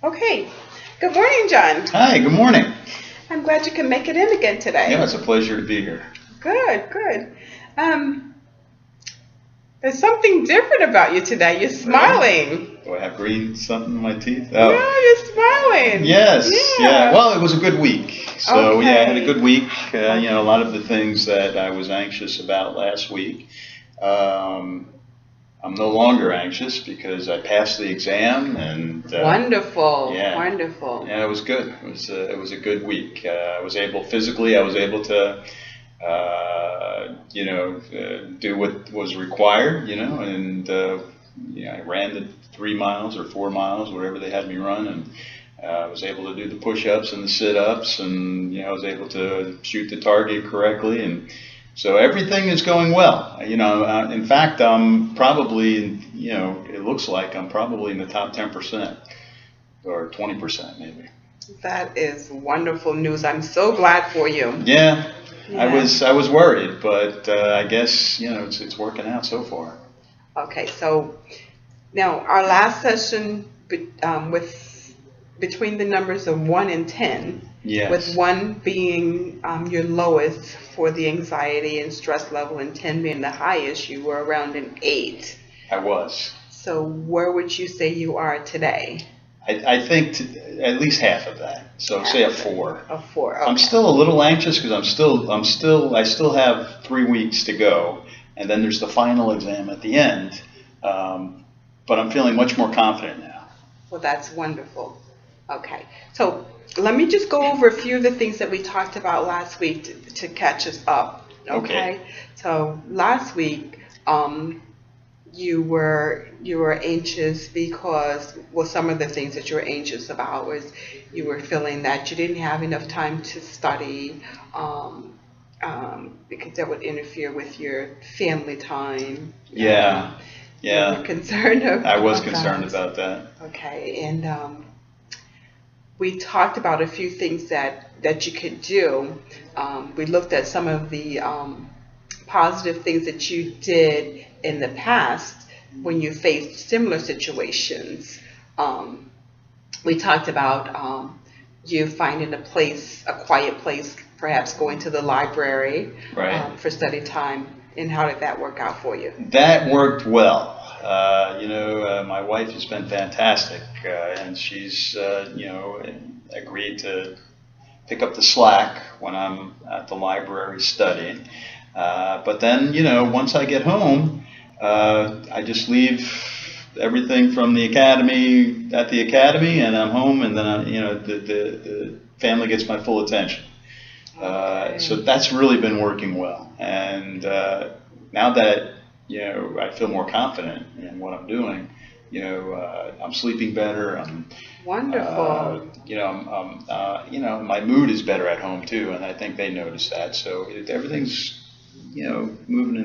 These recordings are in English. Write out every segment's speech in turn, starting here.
Okay. Good morning, John. Hi, good morning. I'm glad you can make it in again today. Yeah, it's a pleasure to be here. Good, good. Um, there's something different about you today. You're smiling. Do I have green something in my teeth? No, Oh, you're smiling. yes. Yeah. Well, it was a good week. So, Okay. yeah, I had a good week. A lot of the things that I was anxious about last week, I'm no longer anxious because I passed the exam and Wonderful. yeah, Wonderful. yeah, it was good. It was a good week. I was able physically. I was able to do what was required, and I ran the 3 miles or 4 miles, whatever they had me run, and I was able to do the push-ups and the sit-ups, and I was able to shoot the target correctly, and so everything is going well. In fact, I'm probably, it looks like I'm probably in the top 10% or 20% maybe. That is wonderful news. I'm so glad for you. Yeah. Yeah. I was worried, but I guess it's working out so far. Okay, so now our last session with between the numbers of 1 and 10, Yes. with 1 being your lowest for the anxiety and stress level, and 10 being the highest, you were around an 8. I was. So where would you say you are today? I think at least half of that. So say a 4. A 4. Okay. I'm still a little anxious because I still have 3 weeks to go, and then there's the final exam at the end. But I'm feeling much more confident now. Well, that's wonderful. Okay, so let me just go over a few of the things that we talked about last week to catch us up. Okay. So last week, you were anxious because, well, some of the things that you were anxious about was you were feeling that you didn't have enough time to study, because that would interfere with your family time. Yeah. Yeah. You were concerned about I was concerned about that. Okay, and we talked about a few things that you could do. We looked at some of the positive things that you did in the past when you faced similar situations. We talked about you finding a quiet place, perhaps going to the library, right, for study time. And how did that work out for you? That worked well. My wife has been fantastic, and she's agreed to pick up the slack when I'm at the library studying. But then, once I get home, I just leave everything from the academy at the academy, and I'm home, and then the family gets my full attention. So that's really been working well, and now that I feel more confident in what I'm doing, I'm sleeping better. I'm wonderful. My mood is better at home too, and I think they notice that. So everything's moving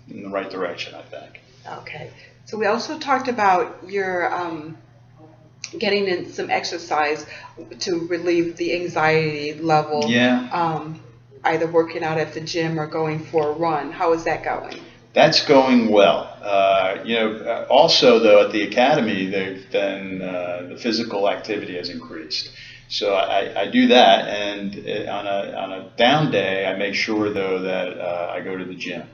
in the right direction, I think. Okay. So we also talked about your getting in some exercise to relieve the anxiety level. Yeah. Either working out at the gym or going for a run. How is that going? That's going well. Also though at the academy, they've been the physical activity has increased. So I do that, and on a down day, I make sure though that I go to the gym.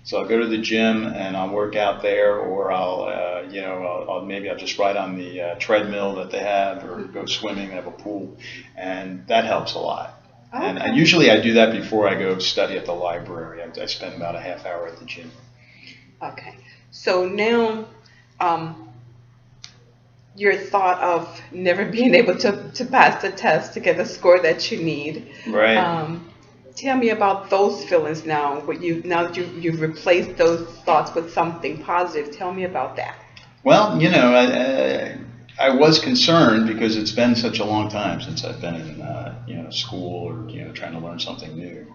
So I'll go to the gym and I'll work out there, or maybe I'll just ride on the treadmill that they have, or go swimming. They have a pool, and that helps a lot. Okay. And usually I do that before I go study at the library. I spend about a half hour at the gym. Okay. So now, your thought of never being able to pass the test to get the score that you need. Right. Tell me about those feelings now. Now that you've replaced those thoughts with something positive. Tell me about that. Well, I was concerned because it's been such a long time since I've been in school, or trying to learn something new.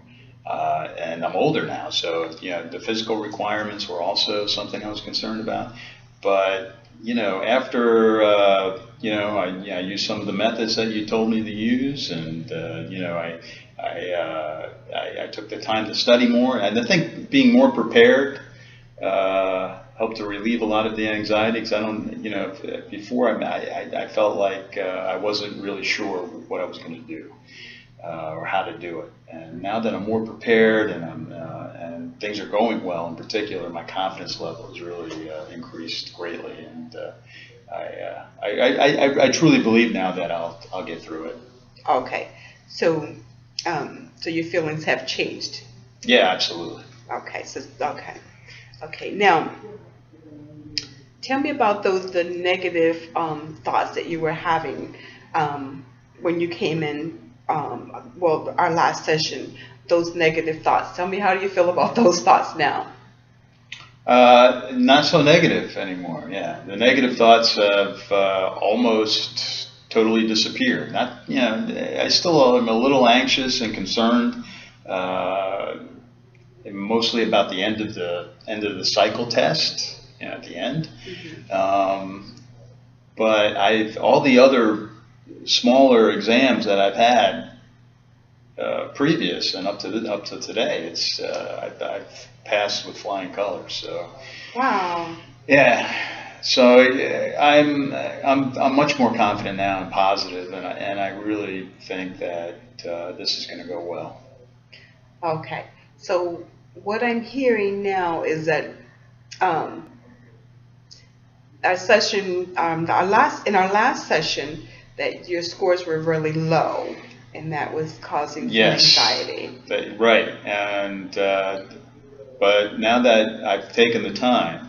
And I'm older now, so the physical requirements were also something I was concerned about. But after I used some of the methods that you told me to use, and I took the time to study more, and I think being more prepared helped to relieve a lot of the anxiety, because I don't, you know, before I felt like I wasn't really sure what I was going to do or how to do it. And now that I'm more prepared and and things are going well, in particular, my confidence level has really increased greatly. And I truly believe now that I'll get through it. Okay, so so your feelings have changed. Yeah, absolutely. Okay, so okay. Now, tell me about the negative thoughts that you were having when you came in. Well, our last session, those negative thoughts. Tell me, how do you feel about those thoughts now? Not so negative anymore. Yeah, the negative thoughts have almost totally disappeared. Not, you know, I still am a little anxious and concerned, mostly about the end of the cycle test, you know, at the end. But all the other smaller exams that I've had previous and up to today, I've passed with flying colors. So Wow. yeah, so I'm much more confident now and positive, and I really think that this is going to go well. Okay. So what I'm hearing now is that um, our session, in our last session, that your scores were really low, and that was causing some Yes, anxiety. right. And but now that I've taken the time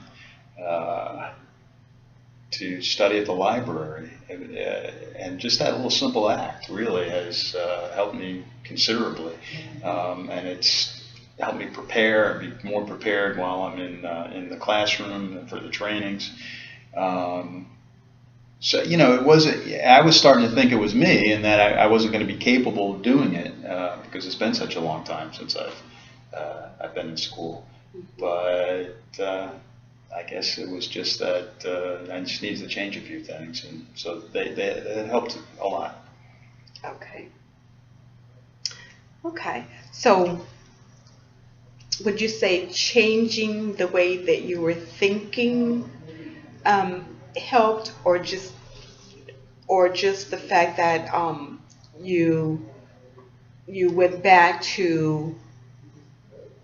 to study at the library, and just that little simple act really has helped me considerably, and it's helped me prepare and be more prepared while I'm in the classroom for the trainings. So, you know, I was starting to think it was me, and that I wasn't going to be capable of doing it because it's been such a long time since I've been in school. But I guess it was just that I just needed to change a few things, and so they helped a lot. Okay. Okay. So would you say changing the way that you were thinking helped, or just the fact that you went back to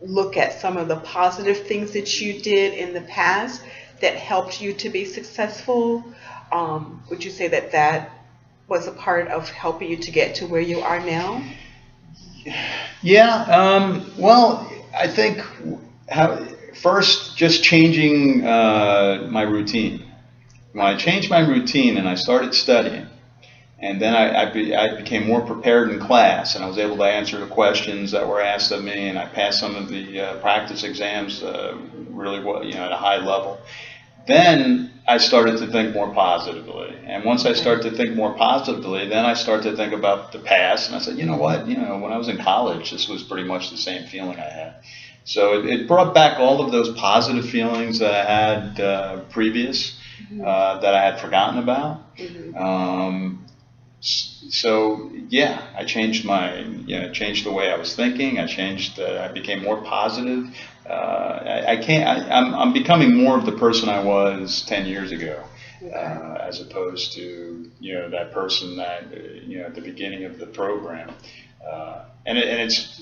look at some of the positive things that you did in the past that helped you to be successful? Would you say that that was a part of helping you to get to where you are now? Yeah. Well, I think first just changing my routine. When I changed my routine and I started studying, and then I became more prepared in class, and I was able to answer the questions that were asked of me, and I passed some of the practice exams really well, you know, at a high level. Then I started to think more positively, and once I started to think more positively, then I started to think about the past, and I said, you know what, you know, when I was in college, this was pretty much the same feeling I had. So it brought back all of those positive feelings that I had previous, that I had forgotten about. So yeah, I changed changed the way I was thinking. I became more positive. I'm becoming more of the person I was 10 years ago, as opposed to, you know, that person that, you know, at the beginning of the program. And it's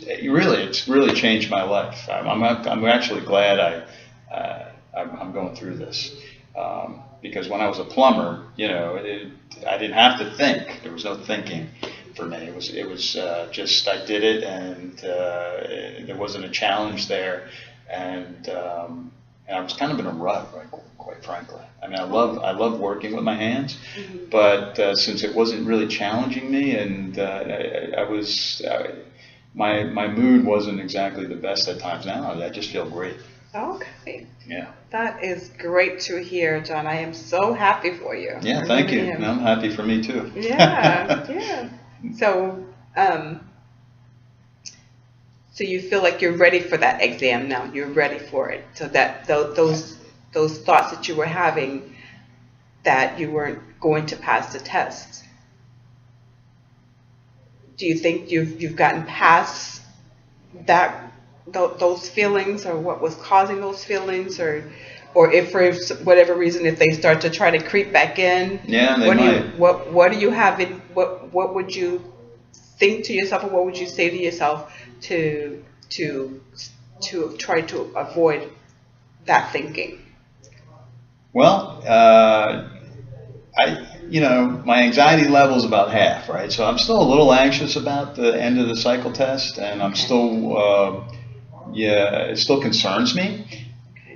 really changed my life. I'm actually glad I'm going through this. Because when I was a plumber, you know, I didn't have to think. There was no thinking for me. It was just I did it, and there wasn't a challenge there, and I was kind of in a rut, right, quite frankly. I mean, I love working with my hands, but since it wasn't really challenging me, and my mood wasn't exactly the best at times. Now I just feel great. Okay. Yeah. That is great to hear, John. I am so happy for you. Yeah, thank you. And I'm happy for me too. Yeah, yeah. So, so you feel like you're ready for that exam now. You're ready for it. So that those thoughts that you were having, that you weren't going to pass the test. Do you think you've gotten past that those feelings, or what was causing those feelings, or or if for whatever reason, if they start to try to creep back in, Yeah, they might. what do you have in, what would you think to yourself, or what would you say to yourself to try to avoid that thinking? Well, my anxiety level is about half, right? So I'm still a little anxious about the end of the cycle test, and I'm still, it still concerns me,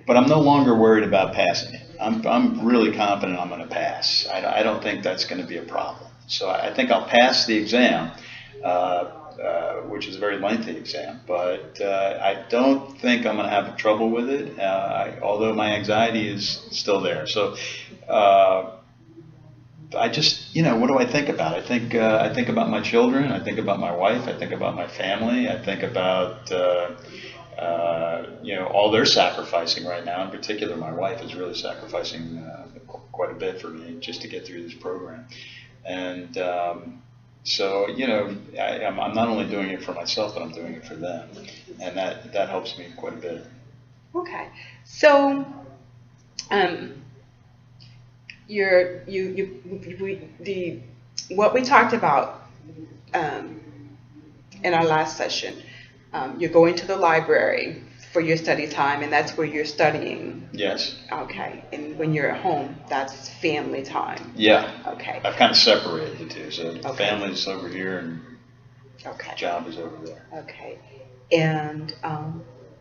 but I'm no longer worried about passing it. I'm really confident I'm going to pass. I don't think that's going to be a problem. So I think I'll pass the exam, which is a very lengthy exam, but I don't think I'm going to have trouble with it, although my anxiety is still there. So I just, what do I think about? I think about my children. I think about my wife. I think about my family. I think about all they're sacrificing right now. In particular, my wife is really sacrificing quite a bit for me just to get through this program. And so, I'm not only doing it for myself, but I'm doing it for them, and that helps me quite a bit. Okay, so what we talked about in our last session, you're going to the library for your study time, and that's where you're studying. Yes. Okay, and when you're at home, that's family time. Yeah. Okay. I've kind of separated the two, so Okay. family's over here and Okay. job is over there. Okay, and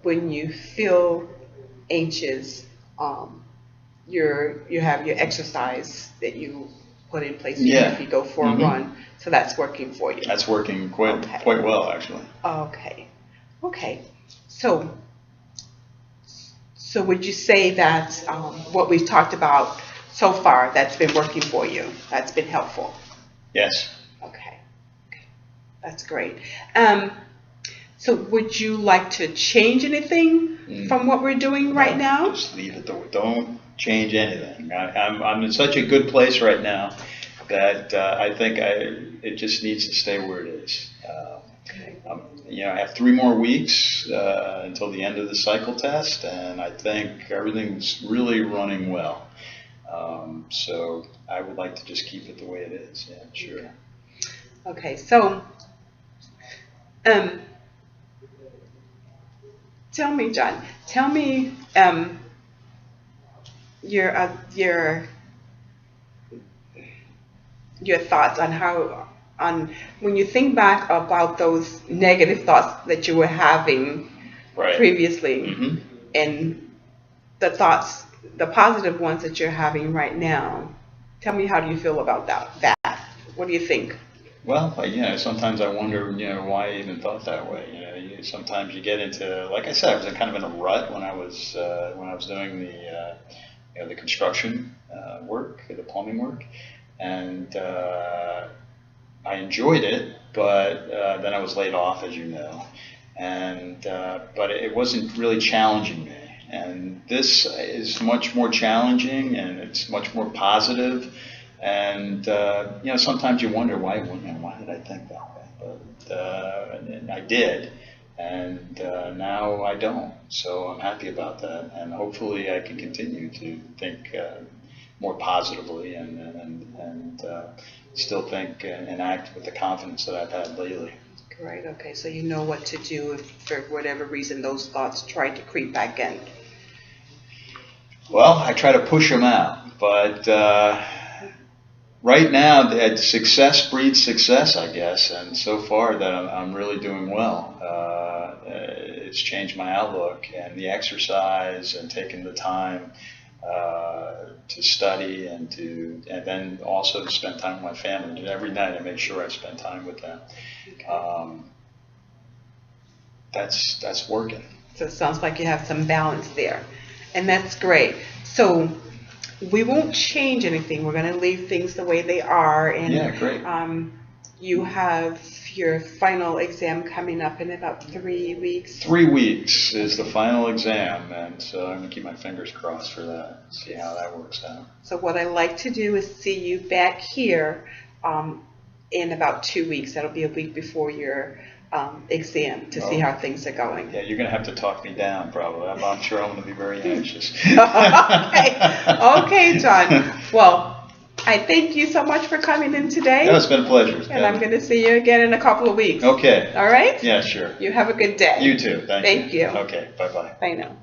when you feel anxious, you have your exercise that you put in place. Yeah. If you go for a run, so that's working for you. That's working quite well, actually. Okay. Okay. So would you say that what we've talked about so far, that's been working for you? That's been helpful? Yes. Okay. That's great. So would you like to change anything from what we're doing right now? Just leave it though. Don't change anything. I'm in such a good place right now that I think it just needs to stay where it is. I have 3 more weeks until the end of the cycle test, and I think everything's really running well. So I would like to just keep it the way it is. Yeah, sure. Okay, so tell me, John. Tell me your thoughts on when you think back about those negative thoughts that you were having previously, and the positive ones that you're having right now. Tell me, how do you feel about that? What do you think? Well, sometimes I wonder, why I even thought that way. Sometimes you get into, like I said, I was kind of in a rut when I was doing the construction work, the plumbing work, and I enjoyed it, but then I was laid off, as you know, and but it wasn't really challenging me. And this is much more challenging, and it's much more positive. And sometimes you wonder why did I think that way? But and I did, and now I don't. So I'm happy about that, and hopefully I can continue to think more positively and still think and act with the confidence that I've had lately. Great. Okay, so you know what to do if for whatever reason those thoughts try to creep back in. Well, I try to push them out, but right now, success breeds success, I guess, and so far that I'm really doing well. It's changed my outlook, and the exercise and taking the time to study and then also to spend time with my family. Every night I make sure I spend time with them. That's working. So it sounds like you have some balance there, and that's great. So we won't change anything. We're going to leave things the way they are. And yeah, great. You have your final exam coming up in about 3 weeks. 3 weeks is the final exam, and so I'm going to keep my fingers crossed for that, see how that works out. So what I like to do is see you back here in about 2 weeks. That'll be a week before your exam to see how things are going. Yeah, you're going to have to talk me down, probably. I'm sure I'm going to be very anxious. Okay, John. Well, I thank you so much for coming in today. No, it's been a pleasure. And I'm going to see you again in a couple of weeks. Okay. All right? Yeah, sure. You have a good day. You too. Thank you. Thank you. Okay, bye-bye. Bye now.